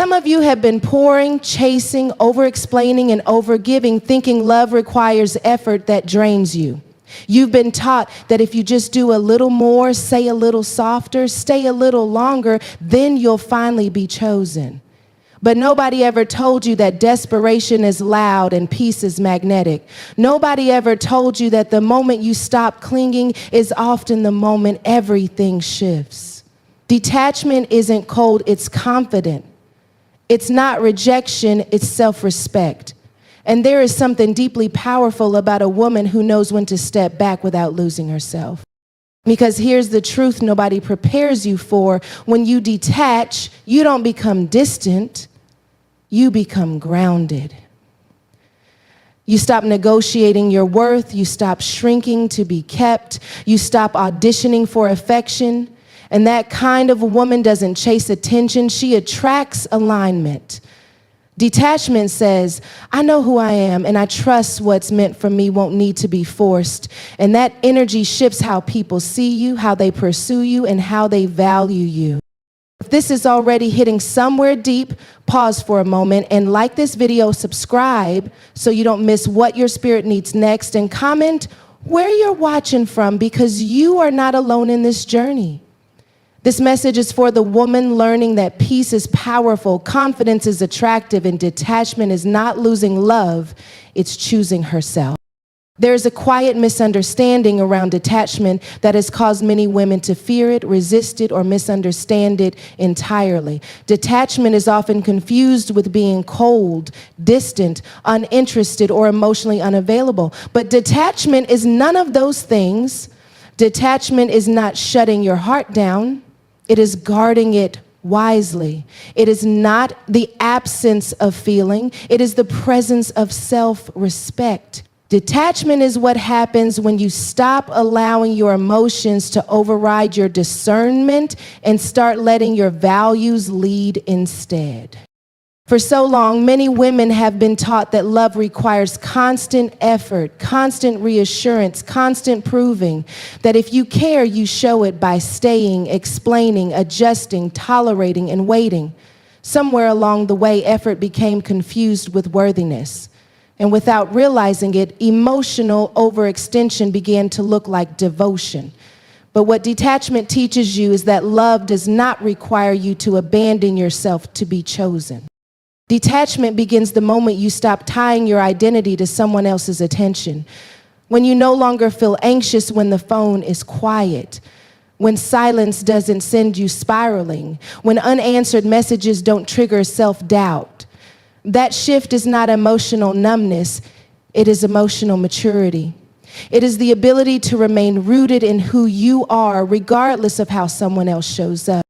Some of you have been pouring, chasing, over-explaining, and over-giving, thinking love requires effort that drains you. You've been taught that if you just do a little more, say a little softer, stay a little longer, then you'll finally be chosen. But nobody ever told you that desperation is loud and peace is magnetic. Nobody ever told you that the moment you stop clinging is often the moment everything shifts. Detachment isn't cold, it's confident. It's not rejection, it's self-respect. And there is something deeply powerful about a woman who knows when to step back without losing herself. Because here's the truth nobody prepares you for. When you detach, you don't become distant, you become grounded. You stop negotiating your worth, you stop shrinking to be kept, you stop auditioning for affection. And that kind of a woman doesn't chase attention, she attracts alignment. Detachment says, I know who I am and I trust what's meant for me won't need to be forced. And that energy shifts how people see you, how they pursue you, and how they value you. If this is already hitting somewhere deep, pause for a moment and like this video, subscribe so you don't miss what your spirit needs next, and comment where you're watching from, because you are not alone in this journey. This message is for the woman learning that peace is powerful, confidence is attractive, and detachment is not losing love, it's choosing herself. There's a quiet misunderstanding around detachment that has caused many women to fear it, resist it, or misunderstand it entirely. Detachment is often confused with being cold, distant, uninterested, or emotionally unavailable. But detachment is none of those things. Detachment is not shutting your heart down. It is guarding it wisely. It is not the absence of feeling. It is the presence of self-respect. Detachment is what happens when you stop allowing your emotions to override your discernment and start letting your values lead instead. For so long, many women have been taught that love requires constant effort, constant reassurance, constant proving, that if you care, you show it by staying, explaining, adjusting, tolerating, and waiting. Somewhere along the way, effort became confused with worthiness. And without realizing it, emotional overextension began to look like devotion. But what detachment teaches you is that love does not require you to abandon yourself to be chosen. Detachment begins the moment you stop tying your identity to someone else's attention. When you no longer feel anxious when the phone is quiet, when silence doesn't send you spiraling, when unanswered messages don't trigger self-doubt. That shift is not emotional numbness, it is emotional maturity. It is the ability to remain rooted in who you are, regardless of how someone else shows up.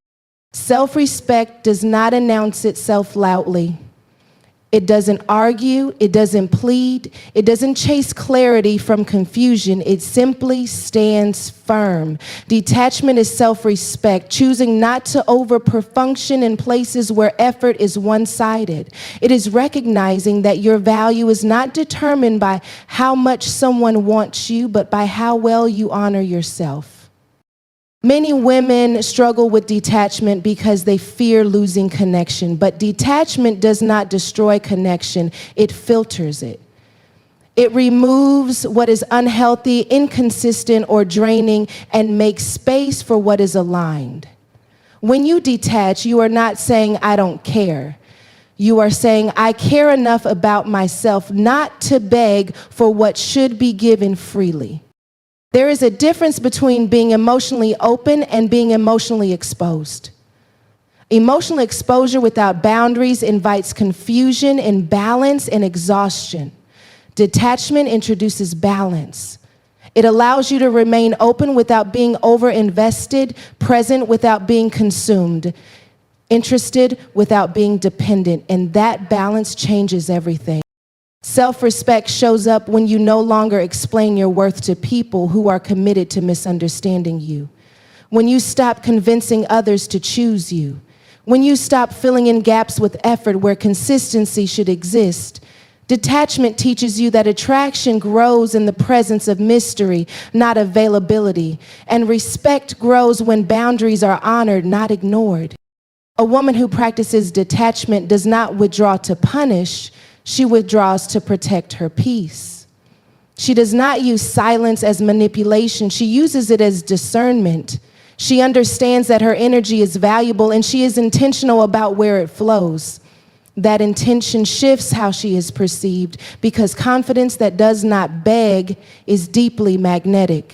Self-respect does not announce itself loudly. It doesn't argue, it doesn't plead, it doesn't chase clarity from confusion, it simply stands firm. Detachment is self-respect, choosing not to over-perfunction in places where effort is one-sided. It is recognizing that your value is not determined by how much someone wants you, but by how well you honor yourself. Many women struggle with detachment because they fear losing connection, but detachment does not destroy connection, it filters it. It removes what is unhealthy, inconsistent, or draining and makes space for what is aligned. When you detach, you are not saying, I don't care. You are saying, I care enough about myself not to beg for what should be given freely. There is a difference between being emotionally open and being emotionally exposed. Emotional exposure without boundaries invites confusion, imbalance, and exhaustion. Detachment introduces balance. It allows you to remain open without being over-invested, present without being consumed, interested without being dependent, and that balance changes everything. Self-respect shows up when you no longer explain your worth to people who are committed to misunderstanding you. When you stop convincing others to choose you. When you stop filling in gaps with effort where consistency should exist. Detachment teaches you that attraction grows in the presence of mystery, not availability. And respect grows when boundaries are honored, not ignored. A woman who practices detachment does not withdraw to punish, she withdraws to protect her peace. She does not use silence as manipulation, she uses it as discernment. She understands that her energy is valuable and she is intentional about where it flows. That intention shifts how she is perceived because confidence that does not beg is deeply magnetic.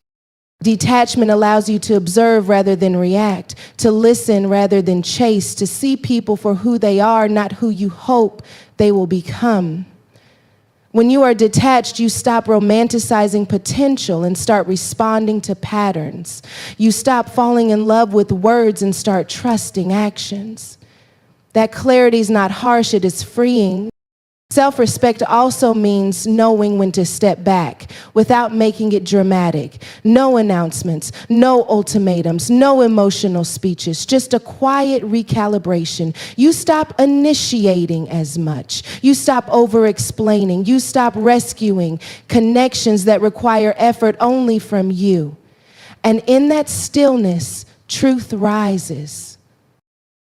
Detachment allows you to observe rather than react, to listen rather than chase, to see people for who they are, not who you hope they will become. When you are detached, you stop romanticizing potential and start responding to patterns. You stop falling in love with words and start trusting actions. That clarity is not harsh, it is freeing. Self-respect also means knowing when to step back without making it dramatic. No announcements, no ultimatums, no emotional speeches, just a quiet recalibration. You stop initiating as much. You stop over-explaining. You stop rescuing connections that require effort only from you. And in that stillness, truth rises.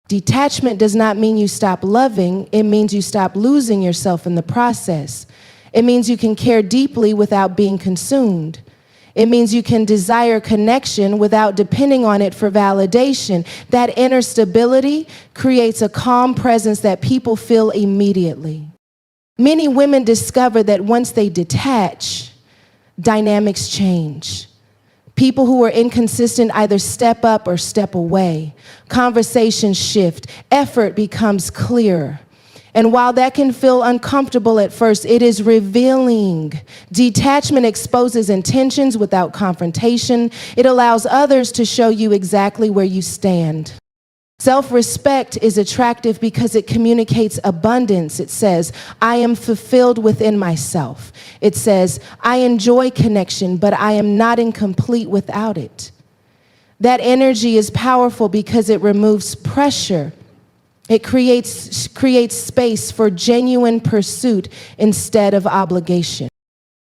Detachment does not mean you stop loving. It means you stop losing yourself in the process. It means you can care deeply without being consumed. It means you can desire connection without depending on it for validation. That inner stability creates a calm presence that people feel immediately. Many women discover that once they detach, dynamics change. People who are inconsistent either step up or step away. Conversations shift. Effort becomes clearer. And while that can feel uncomfortable at first, it is revealing. Detachment exposes intentions without confrontation. It allows others to show you exactly where you stand. Self-respect is attractive because it communicates abundance. It says, I am fulfilled within myself. It says, I enjoy connection, but I am not incomplete without it. That energy is powerful because it removes pressure. It creates space for genuine pursuit instead of obligation.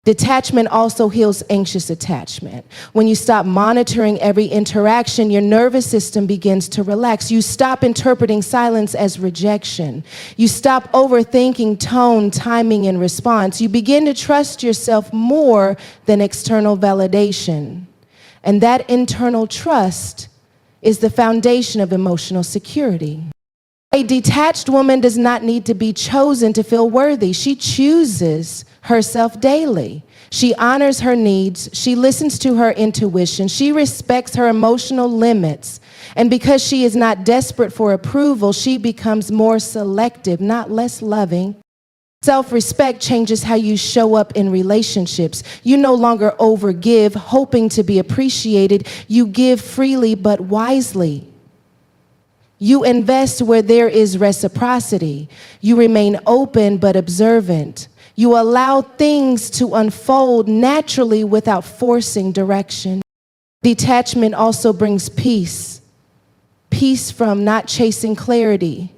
Detachment also heals anxious attachment. When you stop monitoring every interaction, your nervous system begins to relax. You stop interpreting silence as rejection. You stop overthinking tone, timing, and response. You begin to trust yourself more than external validation. And that internal trust is the foundation of emotional security. A detached woman does not need to be chosen to feel worthy. She chooses herself daily. She honors her needs. She listens to her intuition. She respects her emotional limits. And because she is not desperate for approval, she becomes more selective, not less loving. Self-respect changes how you show up in relationships. You no longer overgive, hoping to be appreciated. You give freely but wisely. You invest where there is reciprocity. You remain open but observant. You allow things to unfold naturally without forcing direction. Detachment also brings peace. Peace from not chasing clarity.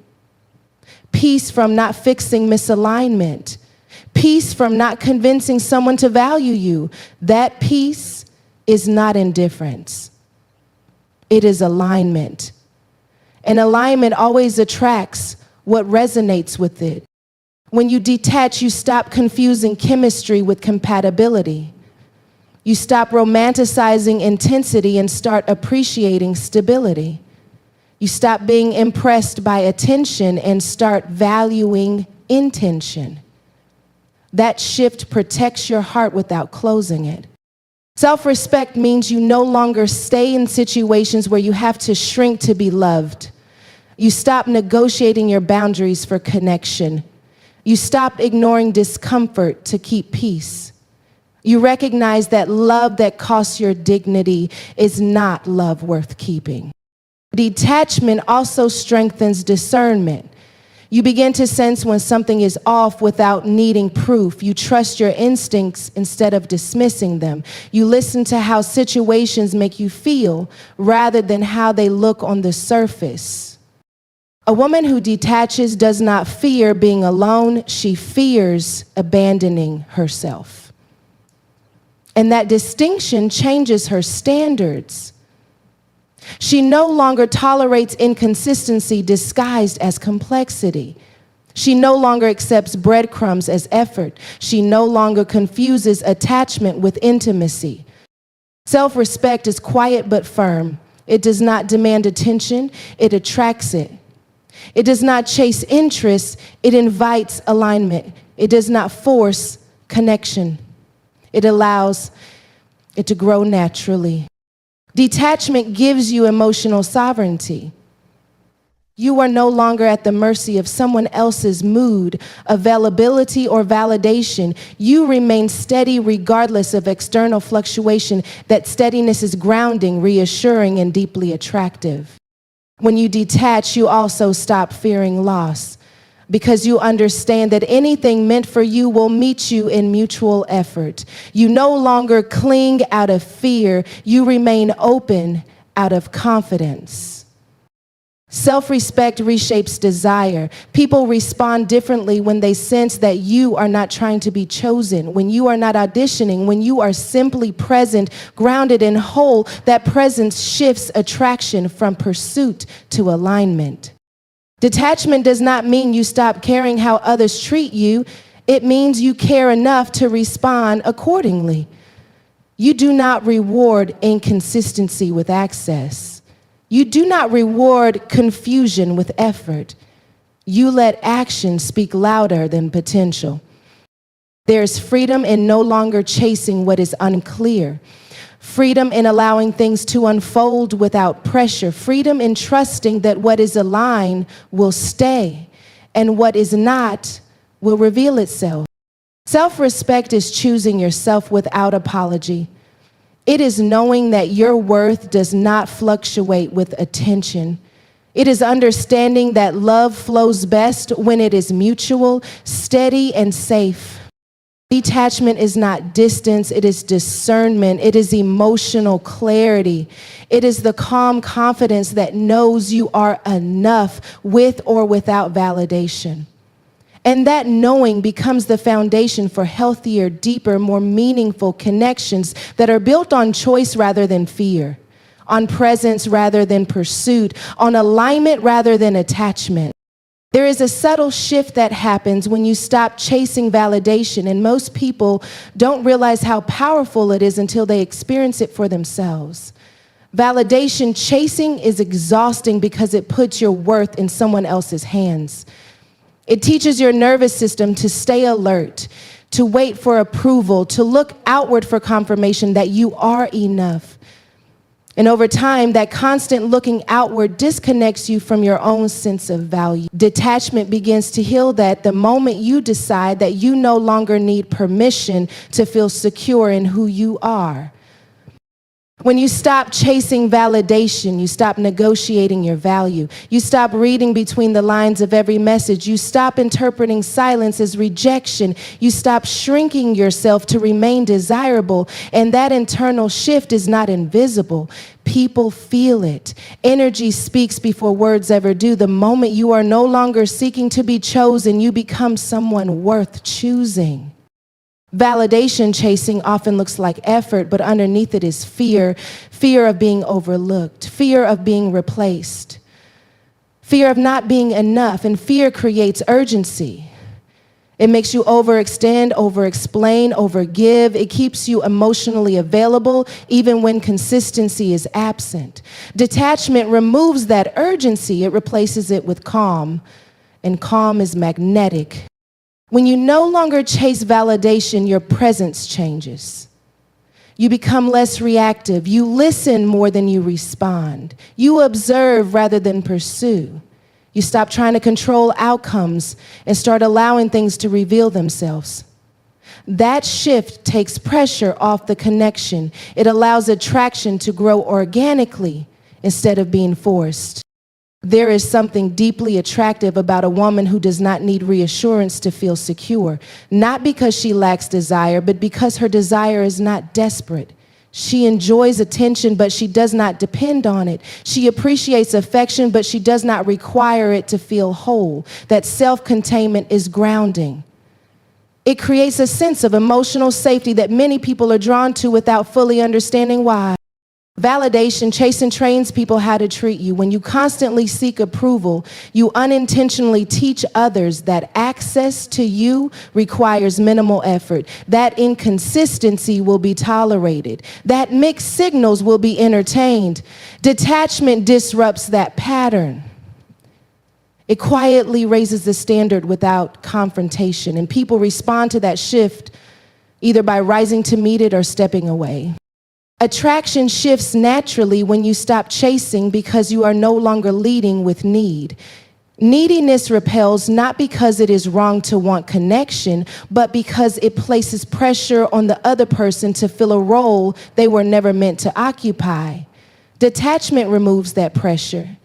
Peace from not fixing misalignment. Peace from not convincing someone to value you. That peace is not indifference. It is alignment. And alignment always attracts what resonates with it. When you detach, you stop confusing chemistry with compatibility. You stop romanticizing intensity and start appreciating stability. You stop being impressed by attention and start valuing intention. That shift protects your heart without closing it. Self-respect means you no longer stay in situations where you have to shrink to be loved. You stop negotiating your boundaries for connection. You stop ignoring discomfort to keep peace. You recognize that love that costs your dignity is not love worth keeping. Detachment also strengthens discernment. You begin to sense when something is off without needing proof. You trust your instincts instead of dismissing them. You listen to how situations make you feel rather than how they look on the surface. A woman who detaches does not fear being alone. She fears abandoning herself. And that distinction changes her standards. She no longer tolerates inconsistency disguised as complexity. She no longer accepts breadcrumbs as effort. She no longer confuses attachment with intimacy. Self-respect is quiet but firm. It does not demand attention, it attracts it. It does not chase interests, it invites alignment. It does not force connection. It allows it to grow naturally. Detachment gives you emotional sovereignty. You are no longer at the mercy of someone else's mood, availability, or validation. You remain steady regardless of external fluctuation. That steadiness is grounding, reassuring, and deeply attractive. When you detach, you also stop fearing loss because you understand that anything meant for you will meet you in mutual effort. You no longer cling out of fear. You remain open out of confidence. Self-respect reshapes desire. People respond differently when they sense that you are not trying to be chosen, when you are not auditioning, when you are simply present, grounded, and whole. That presence shifts attraction from pursuit to alignment. Detachment does not mean you stop caring how others treat you. It means you care enough to respond accordingly. You do not reward inconsistency with access. You do not reward confusion with effort. You let action speak louder than potential. There's freedom in no longer chasing what is unclear. Freedom in allowing things to unfold without pressure. Freedom in trusting that what is aligned will stay and what is not will reveal itself. Self-respect is choosing yourself without apology. It is knowing that your worth does not fluctuate with attention. It is understanding that love flows best when it is mutual, steady, and safe. Detachment is not distance, it is discernment. It is emotional clarity. It is the calm confidence that knows you are enough with or without validation. And that knowing becomes the foundation for healthier, deeper, more meaningful connections that are built on choice rather than fear, on presence rather than pursuit, on alignment rather than attachment. There is a subtle shift that happens when you stop chasing validation, and most people don't realize how powerful it is until they experience it for themselves. Validation chasing is exhausting because it puts your worth in someone else's hands. It teaches your nervous system to stay alert, to wait for approval, to look outward for confirmation that you are enough. And over time, that constant looking outward disconnects you from your own sense of value. Detachment begins to heal that the moment you decide that you no longer need permission to feel secure in who you are. When you stop chasing validation, you stop negotiating your value. You stop reading between the lines of every message. You stop interpreting silence as rejection. You stop shrinking yourself to remain desirable. And that internal shift is not invisible. People feel it. Energy speaks before words ever do. The moment you are no longer seeking to be chosen, you become someone worth choosing. Validation chasing often looks like effort, but underneath it is fear. Fear of being overlooked, fear of being replaced, fear of not being enough, and fear creates urgency. It makes you overextend, overexplain, overgive. It keeps you emotionally available even when consistency is absent. Detachment removes that urgency. It replaces it with calm, and calm is magnetic. When you no longer chase validation, your presence changes. You become less reactive. You listen more than you respond. You observe rather than pursue. You stop trying to control outcomes and start allowing things to reveal themselves. That shift takes pressure off the connection. It allows attraction to grow organically instead of being forced. There is something deeply attractive about a woman who does not need reassurance to feel secure, not because she lacks desire, but because her desire is not desperate. She enjoys attention, but she does not depend on it. She appreciates affection, but she does not require it to feel whole. That self-containment is grounding. It creates a sense of emotional safety that many people are drawn to without fully understanding why. Validation, chasing trains people how to treat you. When you constantly seek approval, you unintentionally teach others that access to you requires minimal effort, that inconsistency will be tolerated, that mixed signals will be entertained. Detachment disrupts that pattern. It quietly raises the standard without confrontation, and people respond to that shift either by rising to meet it or stepping away. Attraction shifts naturally when you stop chasing because you are no longer leading with need. Neediness repels not because it is wrong to want connection, but because it places pressure on the other person to fill a role they were never meant to occupy. Detachment removes that pressure.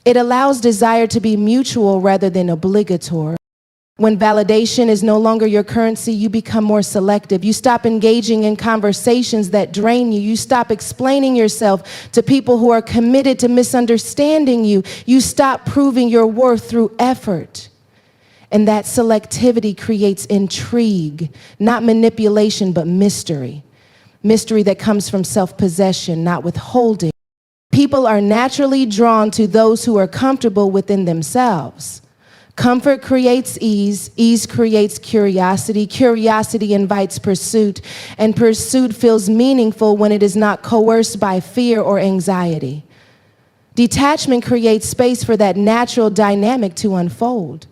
It allows desire to be mutual rather than obligatory. When validation is no longer your currency, you become more selective. You stop engaging in conversations that drain you. You stop explaining yourself to people who are committed to misunderstanding you. You stop proving your worth through effort. And that selectivity creates intrigue, not manipulation, but mystery. Mystery that comes from self-possession, not withholding. People are naturally drawn to those who are comfortable within themselves. Comfort creates ease, ease creates curiosity, curiosity invites pursuit, and pursuit feels meaningful when it is not coerced by fear or anxiety. Detachment creates space for that natural dynamic to unfold.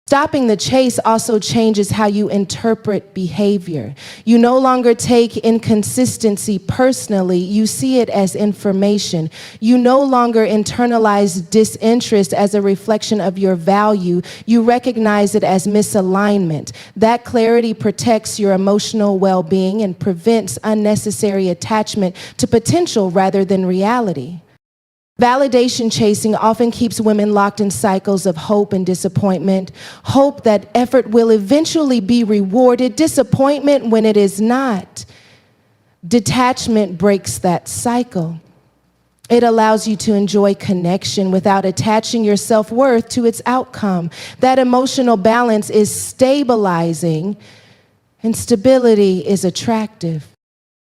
Stopping the chase also changes how you interpret behavior. You no longer take inconsistency personally, you see it as information. You no longer internalize disinterest as a reflection of your value, you recognize it as misalignment. That clarity protects your emotional well-being and prevents unnecessary attachment to potential rather than reality. Validation chasing often keeps women locked in cycles of hope and disappointment. Hope that effort will eventually be rewarded, disappointment when it is not. Detachment breaks that cycle. It allows you to enjoy connection without attaching your self-worth to its outcome. That emotional balance is stabilizing, and stability is attractive.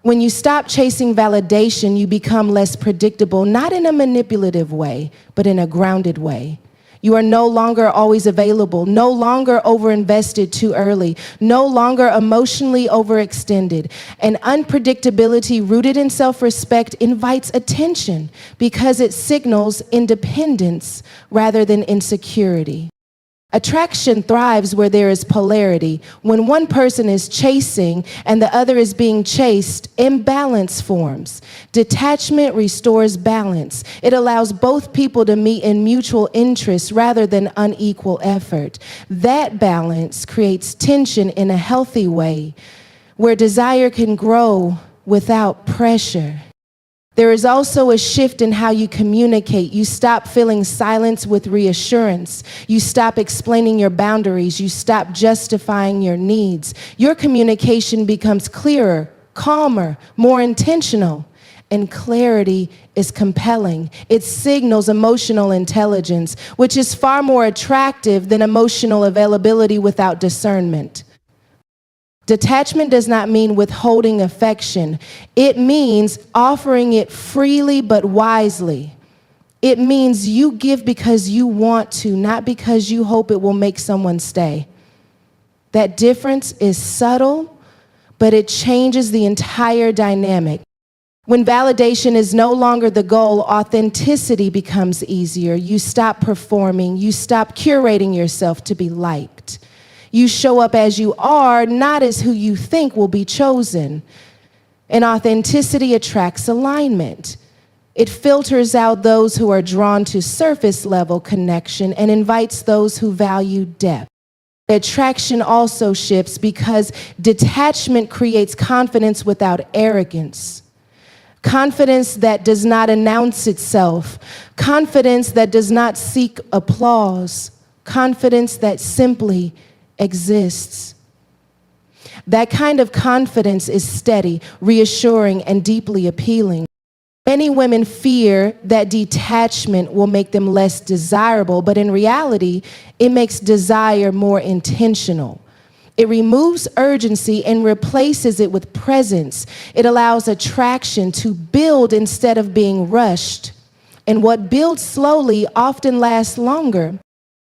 When you stop chasing validation, you become less predictable, not in a manipulative way, but in a grounded way. You are no longer always available, no longer overinvested too early, no longer emotionally overextended. And unpredictability rooted in self-respect invites attention because it signals independence rather than insecurity. Attraction thrives where there is polarity. When one person is chasing and the other is being chased, imbalance forms. Detachment restores balance. It allows both people to meet in mutual interest rather than unequal effort. That balance creates tension in a healthy way, where desire can grow without pressure. There is also a shift in how you communicate. You stop filling silence with reassurance. You stop explaining your boundaries. You stop justifying your needs. Your communication becomes clearer, calmer, more intentional. And clarity is compelling. It signals emotional intelligence, which is far more attractive than emotional availability without discernment. Detachment does not mean withholding affection. It means offering it freely but wisely. It means you give because you want to, not because you hope it will make someone stay. That difference is subtle, but it changes the entire dynamic. When validation is no longer the goal, authenticity becomes easier. You stop performing. You stop curating yourself to be liked. You show up as you are, not as who you think will be chosen. And authenticity attracts alignment. It filters out those who are drawn to surface level connection and invites those who value depth. Attraction also shifts because detachment creates confidence without arrogance. Confidence that does not announce itself. Confidence that does not seek applause. Confidence that simply exists. That kind of confidence is steady, reassuring, and deeply appealing. Many women fear that detachment will make them less desirable, but in reality, it makes desire more intentional. It removes urgency and replaces it with presence. It allows attraction to build instead of being rushed. And what builds slowly often lasts longer.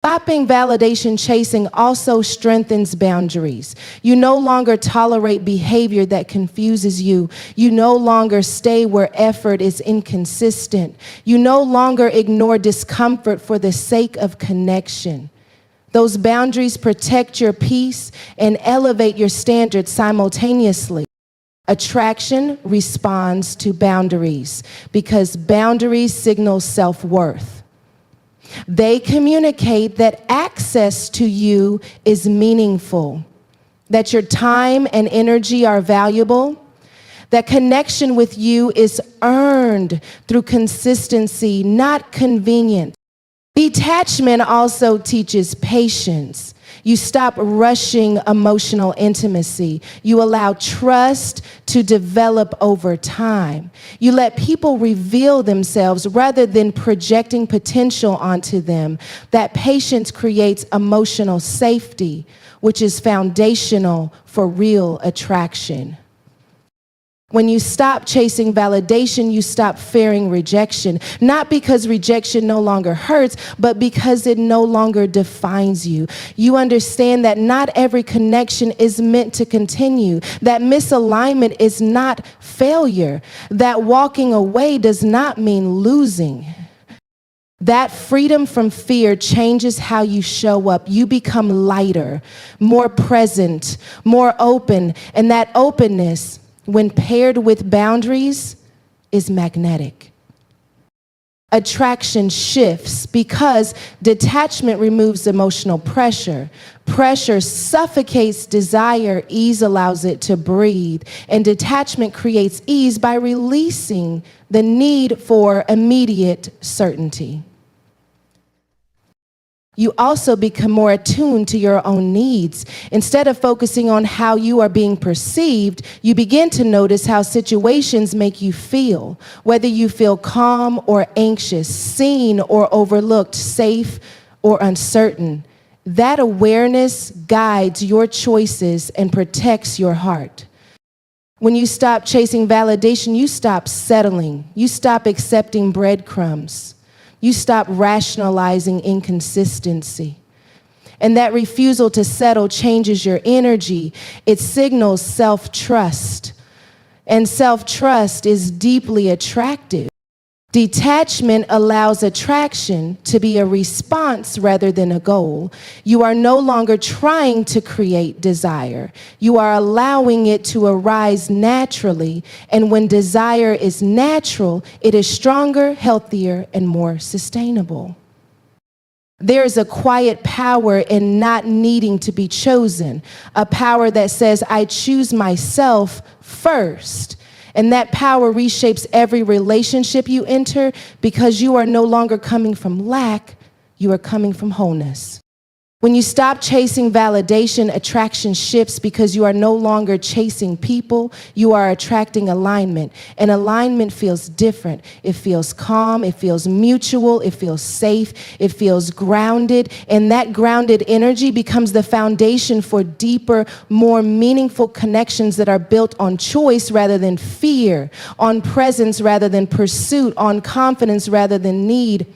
Stopping validation chasing also strengthens boundaries. You no longer tolerate behavior that confuses you. You no longer stay where effort is inconsistent. You no longer ignore discomfort for the sake of connection. Those boundaries protect your peace and elevate your standards simultaneously. Attraction responds to boundaries because boundaries signal self-worth. They communicate that access to you is meaningful, that your time and energy are valuable, that connection with you is earned through consistency, not convenience. Detachment also teaches patience. You stop rushing emotional intimacy. You allow trust to develop over time. You let people reveal themselves rather than projecting potential onto them. That patience creates emotional safety, which is foundational for real attraction. When you stop chasing validation, you stop fearing rejection, not because rejection no longer hurts, but because it no longer defines you. You understand that not every connection is meant to continue, that misalignment is not failure, that walking away does not mean losing. That freedom from fear changes how you show up. You become lighter, more present, more open, and that openness, when paired with boundaries, is magnetic. Attraction shifts because detachment removes emotional pressure. Pressure suffocates desire, ease allows it to breathe, and detachment creates ease by releasing the need for immediate certainty. You also become more attuned to your own needs. Instead of focusing on how you are being perceived, you begin to notice how situations make you feel, whether you feel calm or anxious, seen or overlooked, safe or uncertain. That awareness guides your choices and protects your heart. When you stop chasing validation, you stop settling. You stop accepting breadcrumbs. You stop rationalizing inconsistency. And that refusal to settle changes your energy. It signals self-trust. And self-trust is deeply attractive. Detachment allows attraction to be a response rather than a goal. You are no longer trying to create desire. You are allowing it to arise naturally. And when desire is natural, it is stronger, healthier, and more sustainable. There is a quiet power in not needing to be chosen, a power that says, I choose myself first. And that power reshapes every relationship you enter because you are no longer coming from lack, you are coming from wholeness. When you stop chasing validation, attraction shifts because you are no longer chasing people, you are attracting alignment. And alignment feels different. It feels calm, it feels mutual, it feels safe, it feels grounded. And that grounded energy becomes the foundation for deeper, more meaningful connections that are built on choice rather than fear, on presence rather than pursuit, on confidence rather than need.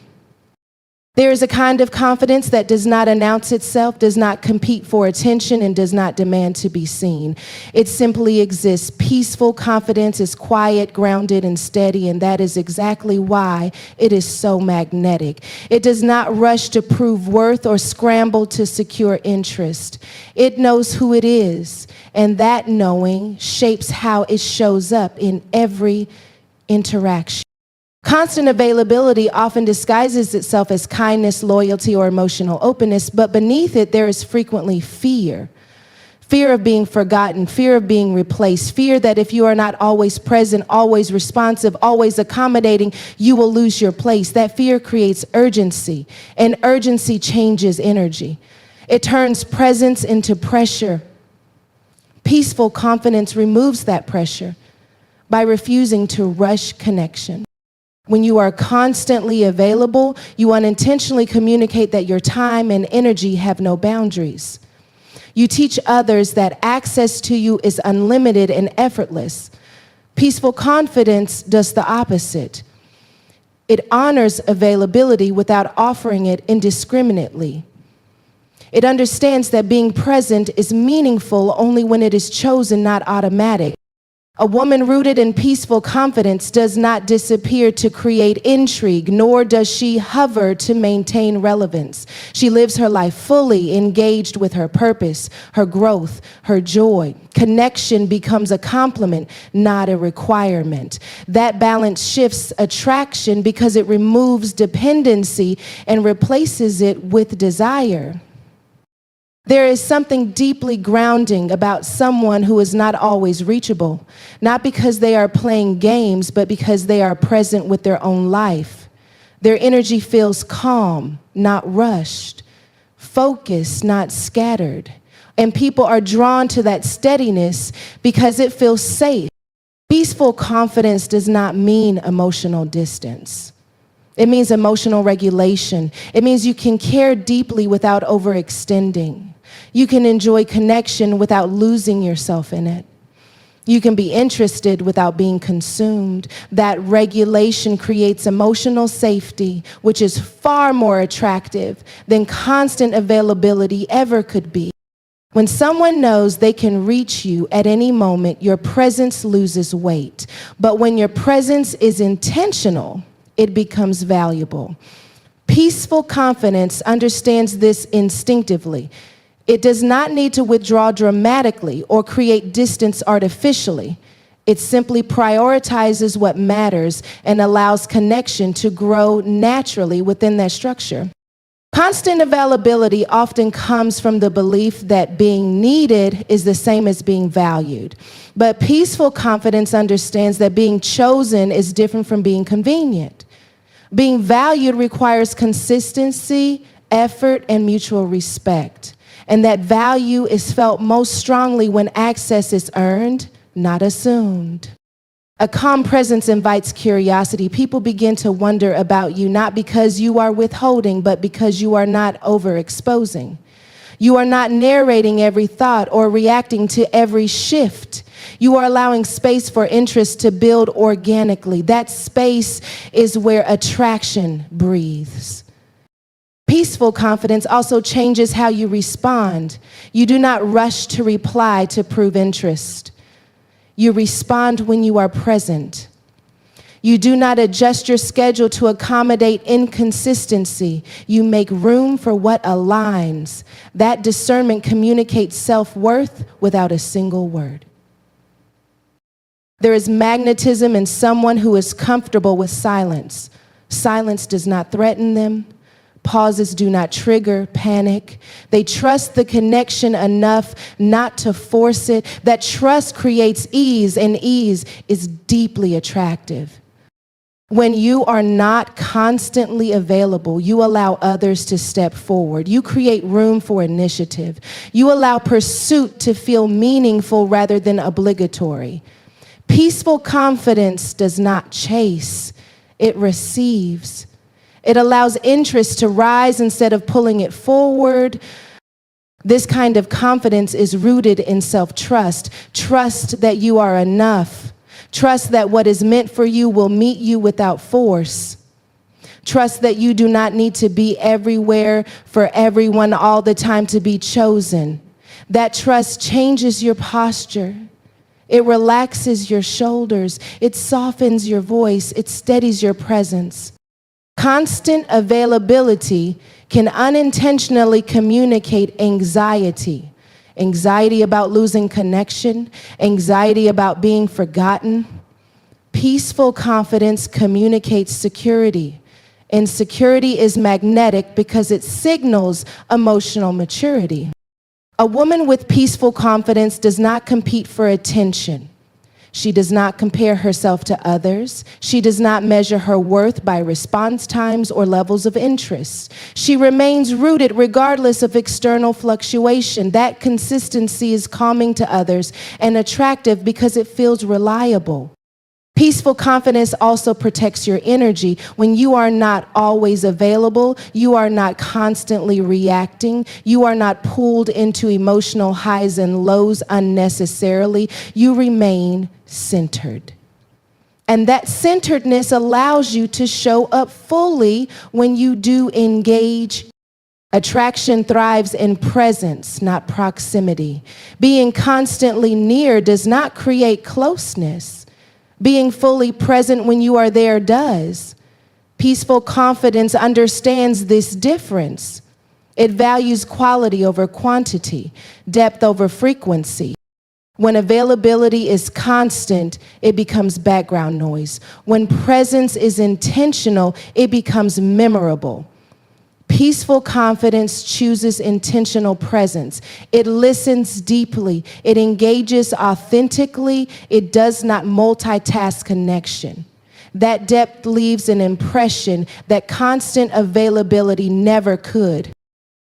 There is a kind of confidence that does not announce itself, does not compete for attention, and does not demand to be seen. It simply exists. Peaceful confidence is quiet, grounded, and steady, and that is exactly why it is so magnetic. It does not rush to prove worth or scramble to secure interest. It knows who it is, and that knowing shapes how it shows up in every interaction. Constant availability often disguises itself as kindness, loyalty, or emotional openness, but beneath it, there is frequently fear. Fear of being forgotten, fear of being replaced, fear that if you are not always present, always responsive, always accommodating, you will lose your place. That fear creates urgency, and urgency changes energy. It turns presence into pressure. Peaceful confidence removes that pressure by refusing to rush connection. When you are constantly available, you unintentionally communicate that your time and energy have no boundaries. You teach others that access to you is unlimited and effortless. Peaceful confidence does the opposite. It honors availability without offering it indiscriminately. It understands that being present is meaningful only when it is chosen, not automatic. A woman rooted in peaceful confidence does not disappear to create intrigue, nor does she hover to maintain relevance. She lives her life fully engaged with her purpose, her growth, her joy. Connection becomes a complement, not a requirement. That balance shifts attraction because it removes dependency and replaces it with desire. There is something deeply grounding about someone who is not always reachable, not because they are playing games, but because they are present with their own life. Their energy feels calm, not rushed, focused, not scattered. And people are drawn to that steadiness because it feels safe. Peaceful confidence does not mean emotional distance. It means emotional regulation. It means you can care deeply without overextending. You can enjoy connection without losing yourself in it. You can be interested without being consumed. That regulation creates emotional safety, which is far more attractive than constant availability ever could be. When someone knows they can reach you at any moment, your presence loses weight. But when your presence is intentional, it becomes valuable. Peaceful confidence understands this instinctively. It does not need to withdraw dramatically or create distance artificially. It simply prioritizes what matters and allows connection to grow naturally within that structure. Constant availability often comes from the belief that being needed is the same as being valued. But peaceful confidence understands that being chosen is different from being convenient. Being valued requires consistency, effort, and mutual respect. And that value is felt most strongly when access is earned, not assumed. A calm presence invites curiosity. People begin to wonder about you, not because you are withholding, but because you are not overexposing. You are not narrating every thought or reacting to every shift. You are allowing space for interest to build organically. That space is where attraction breathes. Peaceful confidence also changes how you respond. You do not rush to reply to prove interest. You respond when you are present. You do not adjust your schedule to accommodate inconsistency. You make room for what aligns. That discernment communicates self-worth without a single word. There is magnetism in someone who is comfortable with silence. Silence does not threaten them. Pauses do not trigger panic. They trust the connection enough not to force it. That trust creates ease, and ease is deeply attractive. When you are not constantly available, you allow others to step forward. You create room for initiative. You allow pursuit to feel meaningful rather than obligatory. Peaceful confidence does not chase, it receives. It allows interest to rise instead of pulling it forward. This kind of confidence is rooted in self-trust. Trust that you are enough. Trust that what is meant for you will meet you without force. Trust that you do not need to be everywhere for everyone all the time to be chosen. That trust changes your posture. It relaxes your shoulders. It softens your voice. It steadies your presence. Constant availability can unintentionally communicate anxiety. Anxiety about losing connection, anxiety about being forgotten. Peaceful confidence communicates security. And security is magnetic because it signals emotional maturity. A woman with peaceful confidence does not compete for attention. She does not compare herself to others. She does not measure her worth by response times or levels of interest. She remains rooted regardless of external fluctuation. That consistency is calming to others and attractive because it feels reliable. Peaceful confidence also protects your energy. When you are not always available, you are not constantly reacting, you are not pulled into emotional highs and lows unnecessarily, you remain centered. And that centeredness allows you to show up fully when you do engage. Attraction thrives in presence, not proximity. Being constantly near does not create closeness. Being fully present when you are there does. Peaceful confidence understands this difference. It values quality over quantity, depth over frequency. When availability is constant, it becomes background noise. When presence is intentional, it becomes memorable. Peaceful confidence chooses intentional presence. It listens deeply. It engages authentically. It does not multitask connection. That depth leaves an impression that constant availability never could.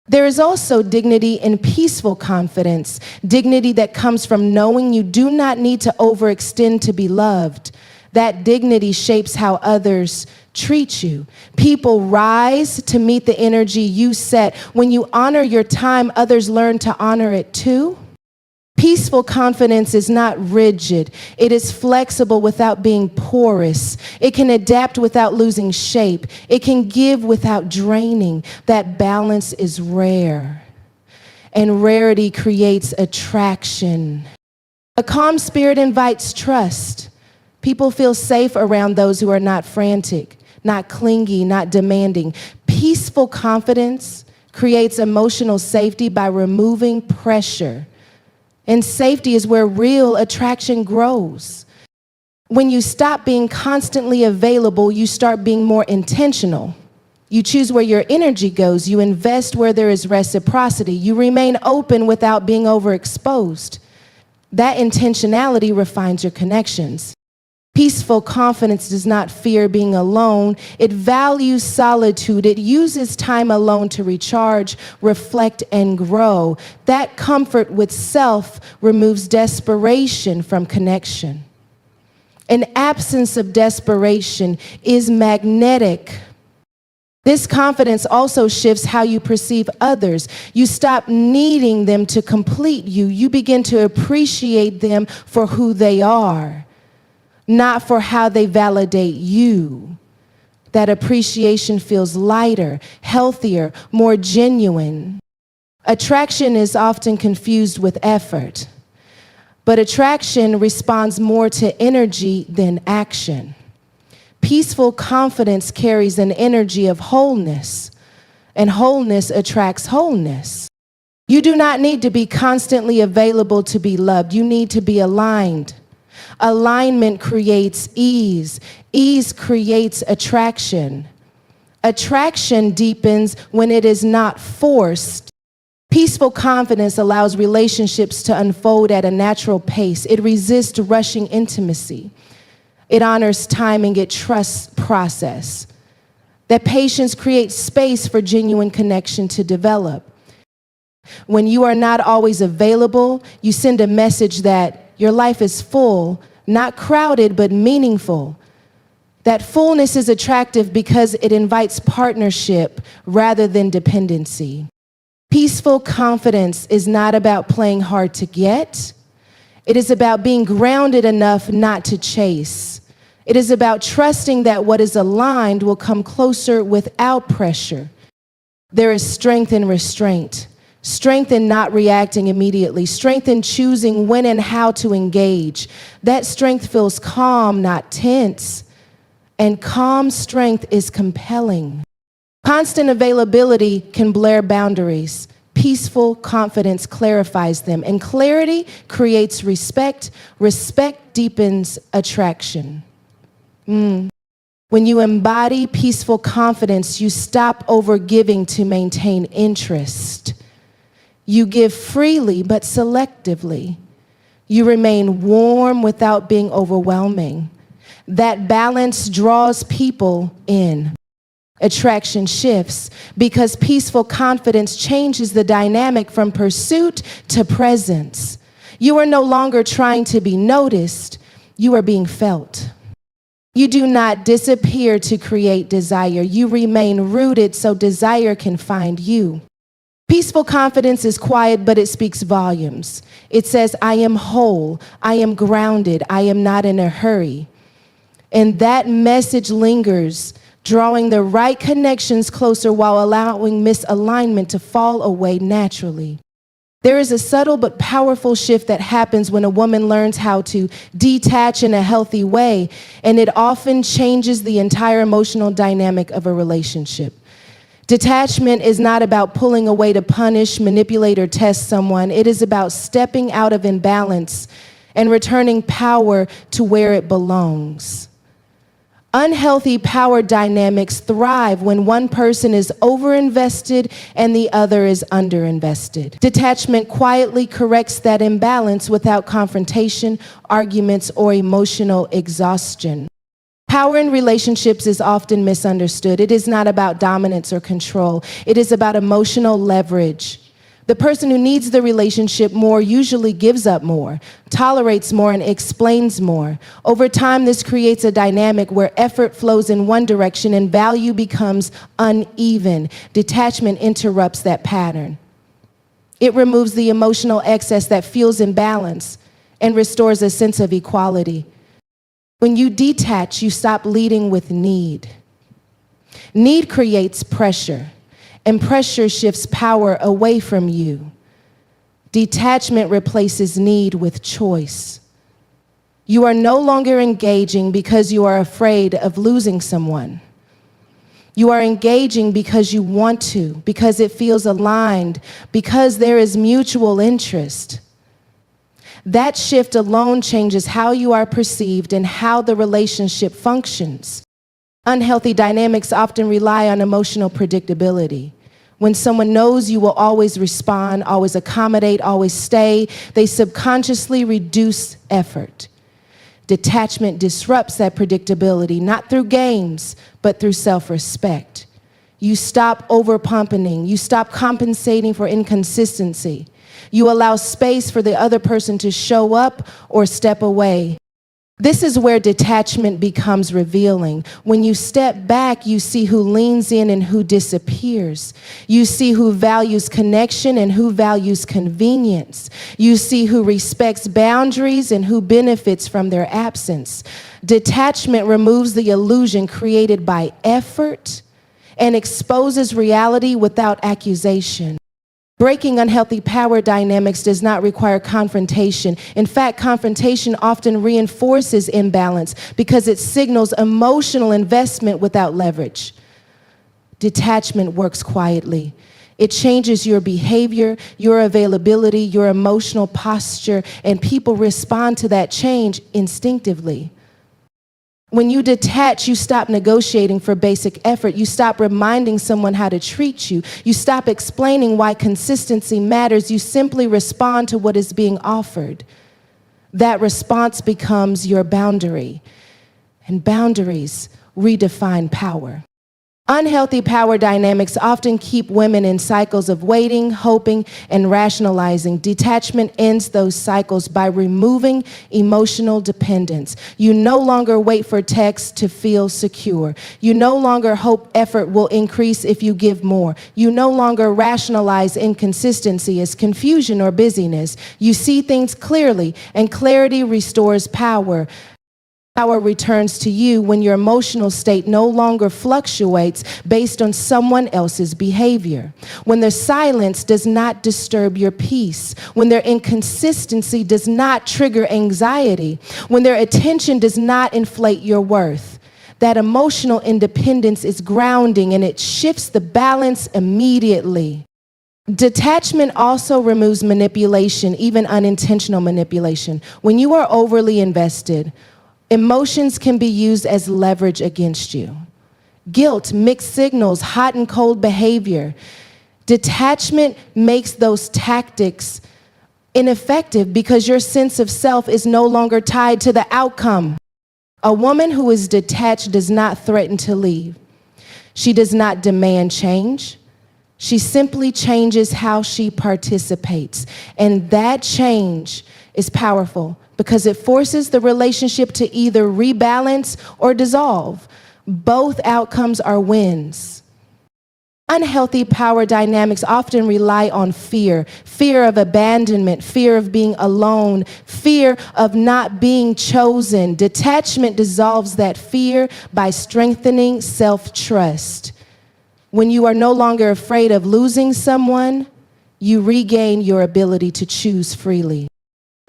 There is also dignity in peaceful confidence, dignity that comes from knowing you do not need to overextend to be loved. That dignity shapes how others treat you. People rise to meet the energy you set. When you honor your time, others learn to honor it too. Peaceful confidence is not rigid. It is flexible without being porous. It can adapt without losing shape. It can give without draining. That balance is rare. And rarity creates attraction. A calm spirit invites trust. People feel safe around those who are not frantic, not clingy, not demanding. Peaceful confidence creates emotional safety by removing pressure. And safety is where real attraction grows. When you stop being constantly available, you start being more intentional. You choose where your energy goes. You invest where there is reciprocity. You remain open without being overexposed. That intentionality refines your connections. Peaceful confidence does not fear being alone. It values solitude. It uses time alone to recharge, reflect, and grow. That comfort with self removes desperation from connection. An absence of desperation is magnetic. This confidence also shifts how you perceive others. You stop needing them to complete you. You begin to appreciate them for who they are, not for how they validate you. That appreciation feels lighter, healthier, more genuine. Attraction is often confused with effort, but attraction responds more to energy than action. Peaceful confidence carries an energy of wholeness, and wholeness attracts wholeness. You do not need to be constantly available to be loved. You need to be aligned. Alignment creates ease. Ease creates attraction. Attraction deepens when it is not forced. Peaceful confidence allows relationships to unfold at a natural pace. It resists rushing intimacy. It honors timing. It trusts process. That patience creates space for genuine connection to develop. When you are not always available, you send a message that your life is full, not crowded, but meaningful. That fullness is attractive because it invites partnership rather than dependency. Peaceful confidence is not about playing hard to get. It is about being grounded enough not to chase. It is about trusting that what is aligned will come closer without pressure. There is strength in restraint. Strength in not reacting immediately. Strength in choosing when and how to engage. That strength feels calm, not tense. And calm strength is compelling. Constant availability can blur boundaries. Peaceful confidence clarifies them. And clarity creates respect. Respect deepens attraction. When you embody peaceful confidence, you stop overgiving to maintain interest. You give freely but selectively. You remain warm without being overwhelming. That balance draws people in. Attraction shifts because peaceful confidence changes the dynamic from pursuit to presence. You are no longer trying to be noticed. You are being felt. You do not disappear to create desire. You remain rooted so desire can find you. Peaceful confidence is quiet, but it speaks volumes. It says, I am whole, I am grounded, I am not in a hurry. And that message lingers, drawing the right connections closer while allowing misalignment to fall away naturally. There is a subtle but powerful shift that happens when a woman learns how to detach in a healthy way, and it often changes the entire emotional dynamic of a relationship. Detachment is not about pulling away to punish, manipulate, or test someone. It is about stepping out of imbalance and returning power to where it belongs. Unhealthy power dynamics thrive when one person is overinvested and the other is underinvested. Detachment quietly corrects that imbalance without confrontation, arguments, or emotional exhaustion. Power in relationships is often misunderstood. It is not about dominance or control. It is about emotional leverage. The person who needs the relationship more usually gives up more, tolerates more, and explains more. Over time, this creates a dynamic where effort flows in one direction and value becomes uneven. Detachment interrupts that pattern. It removes the emotional excess that fuels imbalance and restores a sense of equality. When you detach, you stop leading with need. Need creates pressure, and pressure shifts power away from you. Detachment replaces need with choice. You are no longer engaging because you are afraid of losing someone. You are engaging because you want to, because it feels aligned, because there is mutual interest. That shift alone changes how you are perceived and how the relationship functions. Unhealthy dynamics often rely on emotional predictability. When someone knows you will always respond, always accommodate, always stay, they subconsciously reduce effort. Detachment disrupts that predictability, not through games, but through self-respect. You stop overpumping, you stop compensating for inconsistency. You allow space for the other person to show up or step away. This is where detachment becomes revealing. When you step back, you see who leans in and who disappears. You see who values connection and who values convenience. You see who respects boundaries and who benefits from their absence. Detachment removes the illusion created by effort and exposes reality without accusation. Breaking unhealthy power dynamics does not require confrontation. In fact, confrontation often reinforces imbalance because it signals emotional investment without leverage. Detachment works quietly. It changes your behavior, your availability, your emotional posture, and people respond to that change instinctively. When you detach, you stop negotiating for basic effort. You stop reminding someone how to treat you. You stop explaining why consistency matters. You simply respond to what is being offered. That response becomes your boundary, and boundaries redefine power. Unhealthy power dynamics often keep women in cycles of waiting, hoping, and rationalizing. Detachment ends those cycles by removing emotional dependence. You no longer wait for texts to feel secure. You no longer hope effort will increase if you give more. You no longer rationalize inconsistency as confusion or busyness. You see things clearly, and clarity restores power. Power returns to you when your emotional state no longer fluctuates based on someone else's behavior. When their silence does not disturb your peace. When their inconsistency does not trigger anxiety. When their attention does not inflate your worth. That emotional independence is grounding, and it shifts the balance immediately. Detachment also removes manipulation, even unintentional manipulation. When you are overly invested, emotions can be used as leverage against you. Guilt, mixed signals, hot and cold behavior. Detachment makes those tactics ineffective because your sense of self is no longer tied to the outcome. A woman who is detached does not threaten to leave. She does not demand change. She simply changes how she participates. And that change is powerful because it forces the relationship to either rebalance or dissolve. Both outcomes are wins. Unhealthy power dynamics often rely on fear, fear of abandonment, fear of being alone, fear of not being chosen. Detachment dissolves that fear by strengthening self-trust. When you are no longer afraid of losing someone, you regain your ability to choose freely.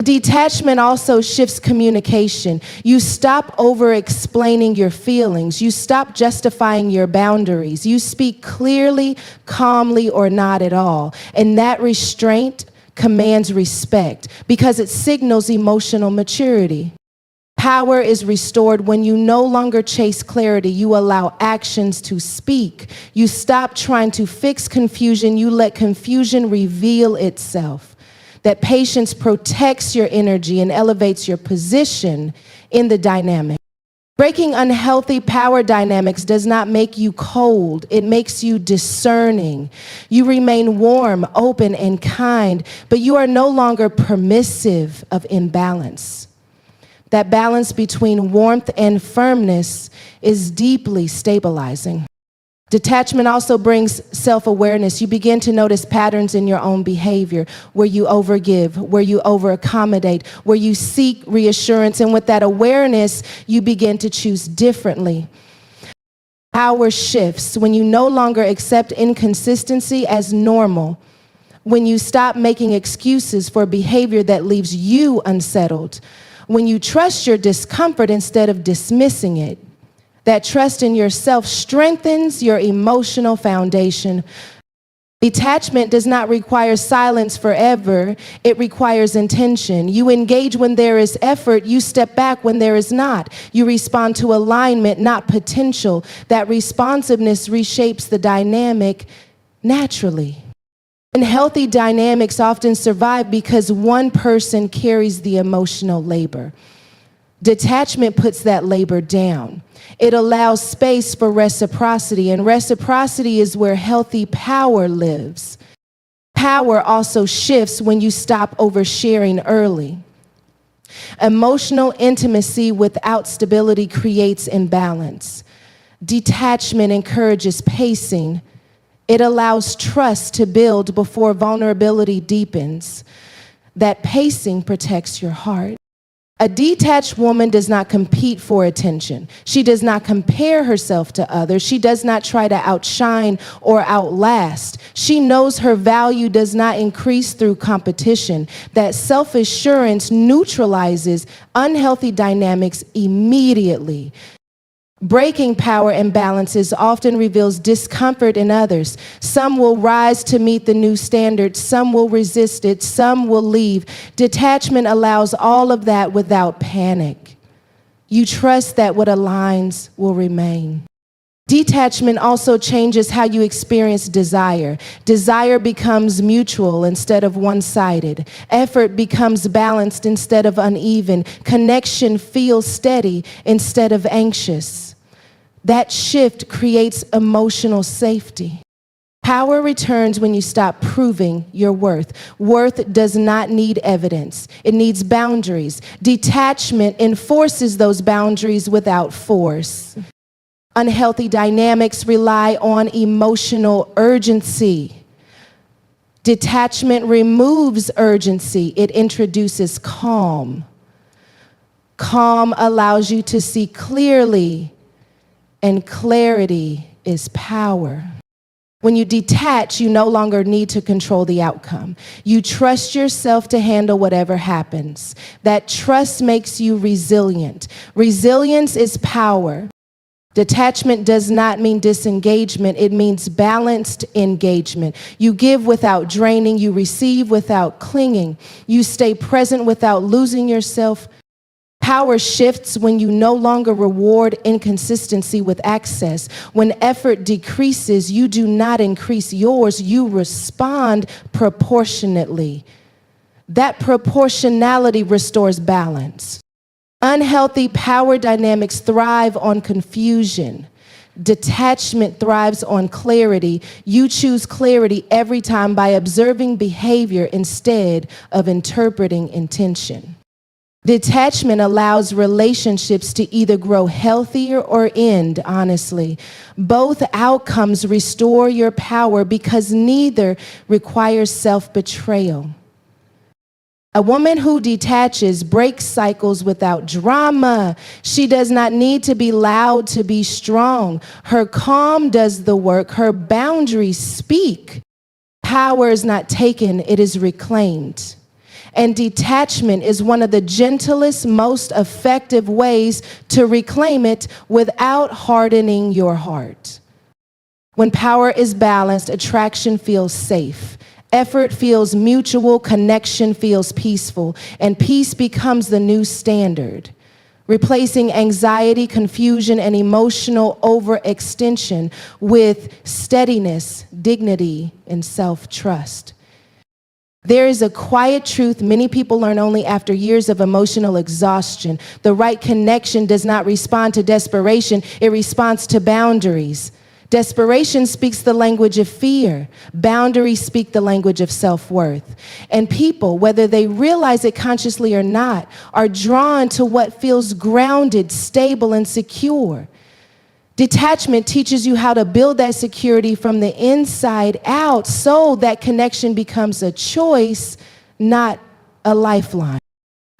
Detachment also shifts communication. You stop over-explaining your feelings. You stop justifying your boundaries. You speak clearly, calmly, or not at all. And that restraint commands respect because it signals emotional maturity. Power is restored when you no longer chase clarity. You allow actions to speak. You stop trying to fix confusion. You let confusion reveal itself. That patience protects your energy and elevates your position in the dynamic. Breaking unhealthy power dynamics does not make you cold. It makes you discerning. You remain warm, open, and kind, but you are no longer permissive of imbalance. That balance between warmth and firmness is deeply stabilizing. Detachment also brings self-awareness. You begin to notice patterns in your own behavior, where you overgive, where you over-accommodate, where you seek reassurance. And with that awareness, you begin to choose differently. Power shifts when you no longer accept inconsistency as normal, when you stop making excuses for behavior that leaves you unsettled, when you trust your discomfort instead of dismissing it. That trust in yourself strengthens your emotional foundation. Detachment does not require silence forever. It requires intention. You engage when there is effort. You step back when there is not. You respond to alignment, not potential. That responsiveness reshapes the dynamic naturally. And healthy dynamics often survive because one person carries the emotional labor. Detachment puts that labor down. It allows space for reciprocity, and reciprocity is where healthy power lives. Power also shifts when you stop oversharing early. Emotional intimacy without stability creates imbalance. Detachment encourages pacing. It allows trust to build before vulnerability deepens. That pacing protects your heart. A detached woman does not compete for attention. She does not compare herself to others. She does not try to outshine or outlast. She knows her value does not increase through competition. That self-assurance neutralizes unhealthy dynamics immediately. Breaking power imbalances often reveals discomfort in others. Some will rise to meet the new standard. Some will resist it. Some will leave. Detachment allows all of that without panic. You trust that what aligns will remain. Detachment also changes how you experience desire. Desire becomes mutual instead of one-sided. Effort becomes balanced instead of uneven. Connection feels steady instead of anxious. That shift creates emotional safety. Power returns when you stop proving your worth. Worth does not need evidence. It needs boundaries. Detachment enforces those boundaries without force. Unhealthy dynamics rely on emotional urgency. Detachment removes urgency. It introduces calm. Calm allows you to see clearly, and clarity is power. When you detach, you no longer need to control the outcome. You trust yourself to handle whatever happens. That trust makes you resilient. Resilience is power. Detachment does not mean disengagement. It means balanced engagement. You give without draining. You receive without clinging. You stay present without losing yourself. Power shifts when you no longer reward inconsistency with access. When effort decreases, you do not increase yours. You respond proportionately. That proportionality restores balance. Unhealthy power dynamics thrive on confusion. Detachment thrives on clarity. You choose clarity every time by observing behavior instead of interpreting intention. Detachment allows relationships to either grow healthier or end, honestly. Both outcomes restore your power because neither requires self-betrayal. A woman who detaches breaks cycles without drama. She does not need to be loud to be strong. Her calm does the work. Her boundaries speak. Power is not taken, it is reclaimed. And detachment is one of the gentlest, most effective ways to reclaim it without hardening your heart. When power is balanced, attraction feels safe. Effort feels mutual, connection feels peaceful, and peace becomes the new standard, replacing anxiety, confusion, and emotional overextension with steadiness, dignity, and self-trust. There is a quiet truth many people learn only after years of emotional exhaustion. The right connection does not respond to desperation, it responds to boundaries. Desperation speaks the language of fear. Boundaries speak the language of self-worth. And people, whether they realize it consciously or not, are drawn to what feels grounded, stable, and secure. Detachment teaches you how to build that security from the inside out so that connection becomes a choice, not a lifeline.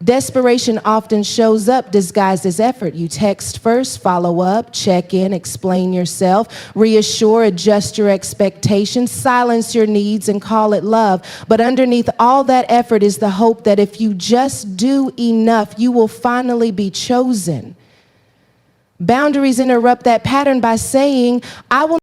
Desperation often shows up disguised as effort. You text first, follow up, check in, explain yourself, reassure, adjust your expectations, silence your needs, and call it love. But underneath all that effort is the hope that if you just do enough, you will finally be chosen. Boundaries interrupt that pattern by saying, I will